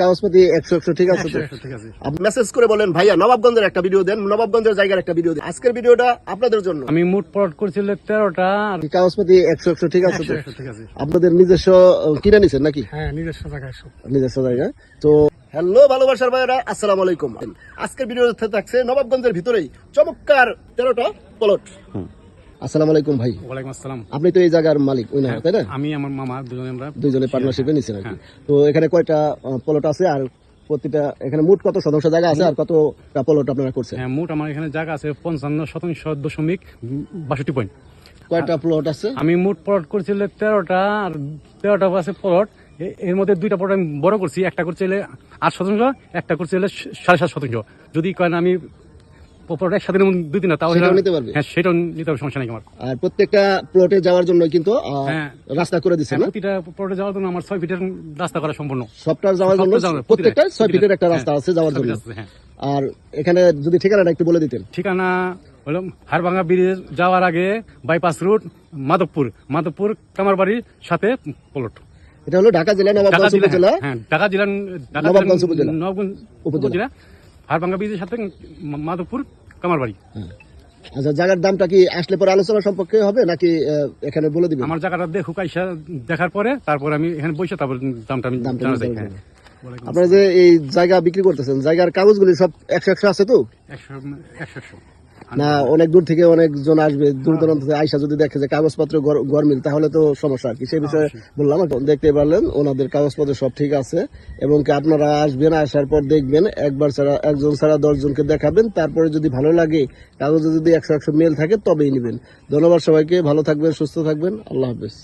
কাগজপাতি 100 ঠিক আছে তো? আপনি মেসেজ করে বলেন ভাইয়া নবাবগঞ্জের একটা ভিডিও দেন, নবাবগঞ্জের জায়গার একটা ভিডিও দেন। আজকের ভিডিওটা আপনাদের জন্য। আমি মোট প্লট করছিল 13টা। কাগজপাতি 100 ঠিক আছে তো? আপনাদের নিজস্ব কিনে নিছেন নাকি? হ্যাঁ, নিজস্ব জায়গায় সব। নিজস্ব জায়গায় তো। হ্যালো ভালোবাসার ভাইরা, আসসালামু আলাইকুম। আজকের ভিডিওতে থাকছে নবাবগঞ্জের ভিতরেই চমৎকার 13টা প্লট। আসসালামু আলাইকুম ভাই। ওয়ালাইকুম আসসালাম। আপনি তো এই জায়গার মালিক ওই না, তাই না? আমি আমার মামা আমরা দুইজনে পার্টনারশিপে নিছেন আর কি। তো এখানে কয়টা প্লট আছে আর প্রতিটা এখানে মোট কত শতাংশ জায়গা আছে আর কতটা প্লট আপনারা করছেন? হ্যাঁ, মোট আমার এখানে জায়গা আছে 55.62 পয়েন্ট। কয়টা প্লট আছে? আমি মোট প্লট করছিল 13টা, আর 13টা আছে প্লট। এর মধ্যে 2টা প্লট আমি বড় করছি, একটা করছে 8%, একটা করছে 7.5%। যদি কয় না আমি প্লট একসাথে দুই তিনটা, তাও নিতে পারবে। হ্যাঁ, সেটাও নিতে হবে, সমস্যা নেই আমার। আর প্রত্যেকটা প্লটে যাওয়ার জন্য কিন্তু রাস্তা করে দিচ্ছেন না? প্রতিটা প্লটে যাওয়ার জন্য আমার 6 ফিটের রাস্তা করা সম্পূর্ণ। সবটার যাওয়ার জন্য প্রত্যেকটা 6 ফিটের একটা রাস্তা আছে যাওয়ার জন্য। আর এখানে যদি ঠিকানাটা একটু বলে দিতেন। ঠিকানা হলো হাড়ভাঙ্গা ব্রিজ যাওয়ার আগে বাইপাস রুট, মাধবপুর কামারবাড়ির সাথে প্লট। এটা হলো ঢাকা জেলা নবাবগঞ্জ উপজেলা। হ্যাঁ, ঢাকা জেলা নবাবগঞ্জ উপজেলা, উপজেলা হাড়ভাঙ্গা ব্রিজের সাথে মাধবপুর কামারবাড়ি। আচ্ছা, জায়গার দামটা কি আসলে পরে আলোচনা সম্পর্কে হবে নাকি এখানে বলে দিবেন? আমার জায়গাটা দেখুক, আইসা দেখার পরে তারপর আমি এখানে বসে তারপর দামটা আমি জানা যাই। হ্যাঁ, আপনারা যে এই জায়গা বিক্রি করতেছেন, জায়গার কাগজগুলি সব 100 আছে তো? 100 না অনেক দূর থেকে অনেকজন আসবে, দূর দূরান্ত থেকে আইসা যদি দেখে যে কাগজপত্র গরমিল, তাহলে তো সমস্যা আর কি। সেই বিষয়ে বললাম। দেখতে পারলেন ওনাদের কাগজপত্র সব ঠিক আছে, এবং কি আপনারা আসবেন, আসার পর দেখবেন, একবার ছাড়া একজন ছাড়া 10 জনকে দেখাবেন, তারপরে যদি ভালো লাগে, কাগজে যদি 100 মিল থাকে তবেই নেবেন। ধন্যবাদ সবাইকে, ভালো থাকবেন, সুস্থ থাকবেন, আল্লাহ হাফেজ।